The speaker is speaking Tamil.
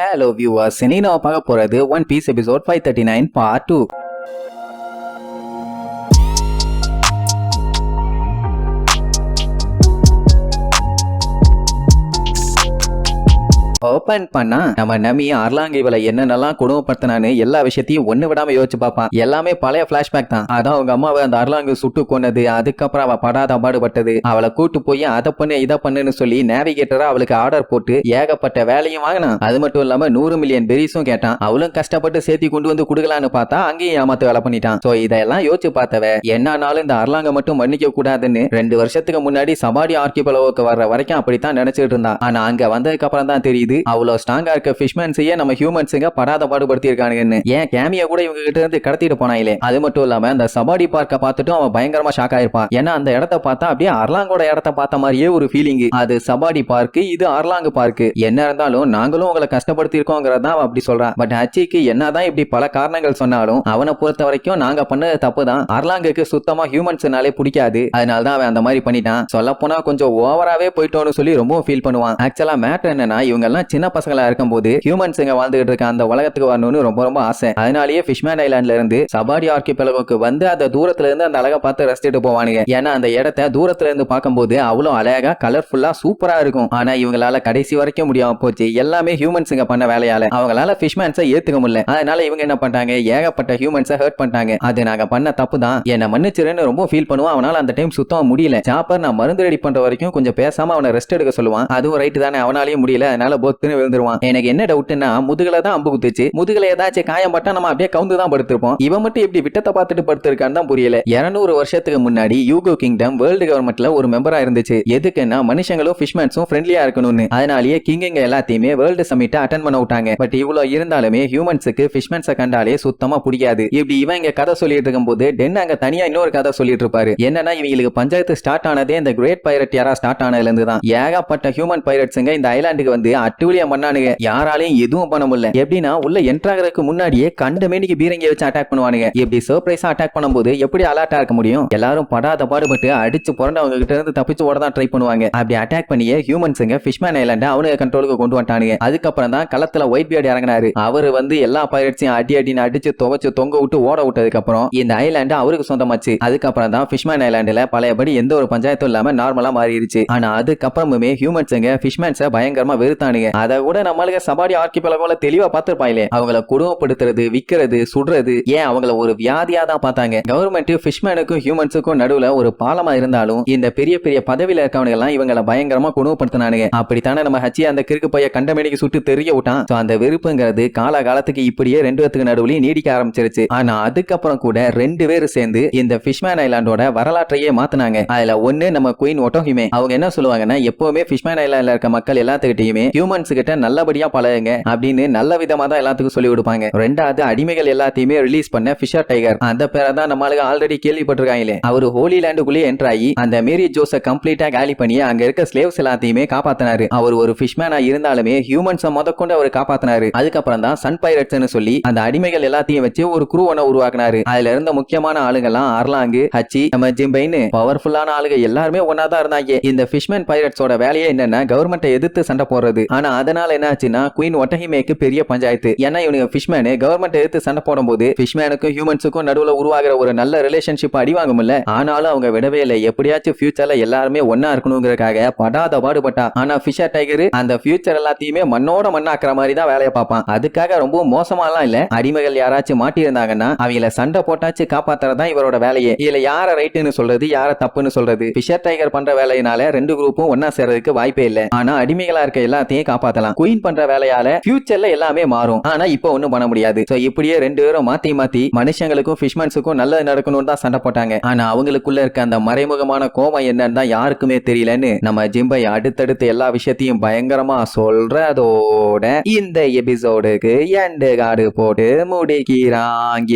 Hello viewers, இன்னைக்கு நம்ம பார்க்க போறது One Piece episode 539 part 2. Open பண்ணா நம்ம நமி அர்லாங்கி இவளை என்னென்னலாம் குடும்பப்படுத்தினான்னு எல்லா விஷயத்தையும் ஒண்ணு விடாம யோசிச்சு பார்ப்பான். எல்லாமே பழைய பிளாஷ்பேக் தான். அதான் அவங்க அம்மாவை அந்த அர்லாங்கு சுட்டு கொன்னது, அதுக்கப்புறம் அவ படாத பாடுபட்டது, அவளை கூட்டு போய் அதை பண்ணு இதை பண்ணுன்னு சொல்லி நேவிகேட்டரா அவளுக்கு ஆர்டர் போட்டு ஏகப்பட்ட வேலையும் வாங்கினான். அது மட்டும் இல்லாம 100 மில்லியன் பெரிஸும் கேட்டான். அவளும் கஷ்டப்பட்டு சேர்த்தி கொண்டு வந்து குடுக்கலான்னு பார்த்தா அங்கேயும் ஏமாத்து வேலை பண்ணிட்டான். சோ இதெல்லாம் யோசிச்சு பார்த்தவ என்னானாலும் இந்த அர்லாங்க மட்டும் மன்னிக்க கூடாதுன்னு 2 வருஷத்துக்கு முன்னாடி சபாடி ஆர்கிபெலோவுக்கு வர்ற வரைக்கும் அப்படித்தான் நினைச்சிட்டு இருந்தான். ஆனா அங்க வந்ததுக்கு அப்புறம் தான் தெரியுது அவ்வளவு ஸ்ட்ராங்கா இருக்க ஃபிஷ்மேன்ஸையே நம்ம ஹியூமன்ஸுங்க படாத பாடுபடுத்தி இருக்கானுங்கன்னு. ஏன் கேமியா கூட இவங்க கிட்ட இருந்து கடத்திட்டு போனாயிலே. அது மட்டும் இல்லாம அந்த சபாடி பார்க்க பார்த்துட்டு அவன் பயங்கரமா ஷாக் ஆயிருப்பான். ஏன்னா அந்த இடத்த பார்த்தா அப்படியே அர்லாங்கோட இடத்த பார்த்த மாதிரியே ஒரு ஃபீலிங். அது சபாடி பார்க்கு, இது அர்லாங்கு பார்க்கு. என்ன இருந்தாலும் நாங்களும் உங்களை கஷ்டப்படுத்தி இருக்கோங்கிறதா அவன் அப்படி சொல்றான். பட் ஹச்சிக்கு என்னதான் இப்படி பல காரணங்கள் சொன்னாலும் அவனை பொறுத்த வரைக்கும் நாங்க பண்ணது தப்பு தான். அர்லாங்குக்கு சுத்தமா ஹியூமன்ஸ்னாலே பிடிக்காது. அதனாலதான் அவன் அந்த மாதிரி பண்ணிட்டான். சொல்ல போனா கொஞ்சம் ஓவராவே போயிட்டோன்னு சொல்லி ரொம்ப ஃபீல் பண்ணுவான். ஆக்சுவலா மேட்டர் என்னன்னா இவங்க எல்லாம் சின்ன பசங்களா இருக்கும் போது ஹியூமன்ஸ் வாழ்ந்துகிட்டு இருக்க அந்த உலகத்துக்கு வரணும்னு ரொம்ப ரொம்ப ஆசை. அதனாலேயே ஃபிஷ்மேன் ஐலாண்ட்ல இருந்து சபாடி ஆர்கிபெலகோக்கு வந்து அந்த தூரத்துல இருந்து அந்த அழகை பார்த்து ரசிச்சுட்டு போவானுங்க. ஏன்னா அந்த இடத்த தூரத்துல இருந்து பார்க்கும்போது அவ்வளவு அழகா கலர்ஃபுல்லா சூப்பரா இருக்கும். ஆனா இவங்களால கடைசி வரைக்கும் முடியாம போச்சு. எல்லாமே ஹியூமன்ஸுங்க பண்ண வேலையால அவங்களால ஃபிஷ்மேன்ஸை ஏத்துக்க முடியல. அதனால இவங்க என்ன பண்றாங்க, ஏகப்பட்ட ஹியூமன்ஸை ஹர்ட் பண்ணிட்டாங்க. அது நாங்க பண்ண தப்பு தான், என்ன மன்னிச்சிருன்னு ரொம்ப ஃபீல் பண்ணுவான். அவனால அந்த டைம் சுத்தமா முடியல. சாப்பர் நான் மருந்து ரெடி பண்ற வரைக்கும் கொஞ்சம் பேசாம அவனை ரெஸ்ட் எடுக்க சொல்லுவான். அதுவும் ரைட் தானே, அவனாலேயே முடியல. அதனால பொத்துன்னு விழுந்துருவான். எனக்கு என்ன டவுட்னா முதுகுல தான் அம்பு குத்துச்சு, முதுகுல ஏதாச்சும் காயம் பட்டா நம்ம அப்படியே கவுந்து தான் படுத்திருப்போம். இவன் மட்டும் இப்படி விட்டத்தை பார்த்துட்டு படுத்திருக்கான்னு தான் புரியல. 200 வருஷத்துக்கு முன்னாடி யூகோ கிங்டம் வேர்ல்டு கவர்மெண்ட்ல ஒரு மெம்பரா இருந்துச்சு. எதுக்குன்னா மனுஷங்களும் ஃபிஷ்மேன்ஸும் ஃப்ரெண்ட்லியா இருக்கணும்னு. அதனாலேயே கிங்குங்க எல்லாத்தையுமே வேர்ல்டு சமிட்டை அட்டெண்ட் பண்ண விட்டாங்க. பட் இவ்வளவு இருந்தாலுமே ஹியூமன்ஸுக்கு ஃபிஷ்மேன்ஸை கண்டாலே சுத்தமா பிடிக்காது. இப்படி இவன் இங்க கதை சொல்லிட்டு இருக்கும் போது டென் அங்க தனியா இன்னொரு கதை சொல்லிட்டு இருப்பாரு. என்னன்னா இவங்களுக்கு பஞ்சாயத்து ஸ்டார்ட் ஆனதே இந்த கிரேட் பைரட் யாரா ஸ்டார்ட் ஆனதுல இருந்து தான். ஏகப்பட்ட ஹியூமன் பைரட்ஸுங்க இந்த ஐலாண்டுக்கு வந்து அட்டுழியம் பண்ணானுங்க. யாராலையும் எதுவும் பண்ண முடியல. எப்படின்னா உள்ள என்ட்ராகிறதுக்கு முன்னாடியே கண்டமேனிக்கு பீரங்கி வச்சு அட்டாக் பண்ணுவானுங்க. இப்படி சர்ப்ரைஸா அட்டாக் பண்ணும்போது எப்படி அலர்ட்டா இருக்க முடியும்? எல்லாரும் படாத பாடுபட்டு அடிச்சு புரண்டு அவங்க கிட்ட இருந்து தப்பிச்சு ஓட தான் ட்ரை பண்ணுவாங்க. அப்படி அட்டாக் பண்ணியே ஹியூமன்ஸுங்க ஃபிஷ்மேன் ஐலாண்டை அவனுக்கு கண்ட்ரோலுக்கு கொண்டு வந்துட்டானுங்க. அதுக்கப்புறம் தான் களத்துல ஒயிட் பியர்ட் இறங்கினாரு. அவரு வந்து எல்லா பைரட்ஸையும் அடின்னு அடிச்சு துவச்சு தொங்க விட்டு ஓட விட்டதுக்கு அப்புறம் இந்த ஐலாண்டு அவருக்கு சொந்தமாச்சு. அதுக்கப்புறம் தான் ஃபிஷ்மேன் ஐலாண்டுல பழையபடி எந்த ஒரு பஞ்சாயத்தும் இல்லாம நார்மலா மாறிடுச்சு. ஆனா அதுக்கப்புறமுமே ஹியூமன்ஸுங்க ஃபிஷ்மேன்ஸை பயங்கரமா வெறுத்தானுங்க. அதை கூட நம்மளுக்கு சபாடி ஆர்கிபெலகோல தெளிவா பார்த்திருப்பாங்களே. அவங்கள குடும்பப்படுத்துறது, விக்கிறது, சுடுறது, ஏன் அவங்கள ஒரு வியாதியா தான் பார்த்தாங்க. கவர்மெண்ட் ஃபிஷ்மேனுக்கும் ஹியூமன்ஸுக்கும் நடுவுல ஒரு பாலமா இருந்தாலும் இந்த பெரிய பெரிய பதவியில இருக்கவங்க எல்லாம் இவங்கள பயங்கரமா குடும்பப்படுத்தினானுங்க. அப்படித்தானே நம்ம ஹச்சி அந்த கிறுக்கு பைய கண்டமேனிக்கு சுட்டு தெரிய விட்டான். அந்த வெறுப்புங்கிறது காலகாலத்துக்கு இப்படியே 2 பேத்துக்கு நடுவுலயும் நீடிக்க ஆரம்பிச்சிருச்சு. ஆனா அதுக்கப்புறம் கூட 2 பேரும் சேர்ந்து இந்த ஃபிஷ்மேன் ஐலாண்டோட வரலாற்றையே மாத்தினாங்க. அதுல ஒண்ணு நம்ம குயின் ஒட்டோஹிமே. அவங்க என்ன சொல்லுவாங்கன்னா எப்பவுமே ஃபிஷ்மேன் ஐலாண்ட்ல இருக்க மக்கள் எல்லாத்துக்கிட்டையுமே ஹியூமன்ஸ் கிட்ட நல்லபடியா பழகுங்க அப்படின்னு நல்ல விதமா தான் எல்லாத்துக்கும் சொல்லி கொடுப்பாங்க. ரெண்டாவது அடிமைகள் எல்லாத்தையுமே ரிலீஸ் பண்ண ஃபிஷர் டைகர், அந்த பேரை தான் நம்மளுக்கு ஆல்ரெடி கேள்விப்பட்டிருக்காங்களே. அவரு ஹோலி லேண்டுக்குள்ளே என்டர் ஆகி அந்த மேரி ஜோஸை கம்ப்ளீட்டா காலி பண்ணி அங்க இருக்க ஸ்லேவ்ஸ் எல்லாத்தையுமே காப்பாத்தினாரு. அவர் ஒரு ஃபிஷ்மேனா இருந்தாலுமே ஹியூமன்ஸை முதற்கொண்டு அவர் காப்பாத்தினாரு. அதுக்கப்புறம் தான் சன் பைரட்ஸ்னு சொல்லி அந்த அடிமைகள் எல்லாத்தையும் வச்சு ஒரு குரூவனை உருவாக்குனாரு. அதுல இருந்த முக்கியமான ஆளுங்கெல்லாம் அர்லாங்கு, ஹச்சி, நம்ம ஜிம்பைன்னு பவர்ஃபுல்லான ஆளுங்க எல்லாருமே ஒன்னா தான் இருந்தாங்க. இந்த ஃபிஷ்மேன் பைரட்ஸோட வேலையே என்னன்னா கவர்மெண்ட்டை எதிர்த்து சண்டை போடுறது. ஆனா அதனால என்ன ஆச்சுன்னா குயின் ஒட்டஹிமேக்கு பெரிய பஞ்சாயத்து. ஏன்னா இவனுக்கு ஃபிஷ்மேன் கவர்மெண்ட் எடுத்து சண்டை போடும்போது ஃபிஷ்மேனுக்கும் ஹியூமன்ஸுக்கும் நடுவுல உருவாகிற ஒரு நல்ல ரிலேஷன்ஷிப் அடிவாங்கும்ல. ஆனாலும் அவங்க விடவே இல்லை. எப்படியாச்சும் ஃபியூச்சர்ல எல்லாருமே ஒன்னா இருக்கணுங்கிறதுக்காக படாத பாடுபட்டா. ஆனா ஃபிஷர் டைகர் அந்த ஃபியூச்சர் எல்லாத்தையுமே மண்ணோட மண்ணாக்குற மாதிரி தான் வேலையை பார்ப்பான். அதுக்காக ரொம்ப மோசமாலாம் இல்ல. அடிமைகள் யாராச்சும் மாட்டி இருந்தாங்கன்னா அவங்கள சண்டை போட்டாச்சு காப்பாத்துறதான் இவரோட வேலையே. இதுல யார ரைட்டுன்னு சொல்றது, யார தப்புன்னு சொல்றது? ஃபிஷர் டைகர் பண்ற வேலையினால 2 குரூப்பும் ஒன்னா சேர்றதுக்கு வாய்ப்பே இல்லை. ஆனா அடிமைகளா இருக்க எல்லாத்தையும் காப்பாத்தலாம். குயின் பண்ற வேலையால ஃபியூச்சர்ல எல்லாமே மாறும். ஆனா இப்ப ஒண்ணும் பண்ண முடியாது. சோ இப்படியே 2 பேரும் மாத்தி மாத்தி மனுஷங்களுக்கும் ஃபிஷ்மேன்ஸுக்கும் நல்லது நடக்கணும்னு தான் சண்டை போட்டாங்க. ஆனா அவங்களுக்குள்ள இருக்க அந்த மறைமுகமான கோபம் என்னன்னு தான் யாருக்குமே தெரியலன்னு நம்ம ஜிம்பை அடுத்தடுத்து எல்லா விஷயத்தையும் பயங்கரமா சொல்றதோட இந்த எபிசோடுக்கு எண்டு கார்டு போட்டு முடிக்கிறாங்க.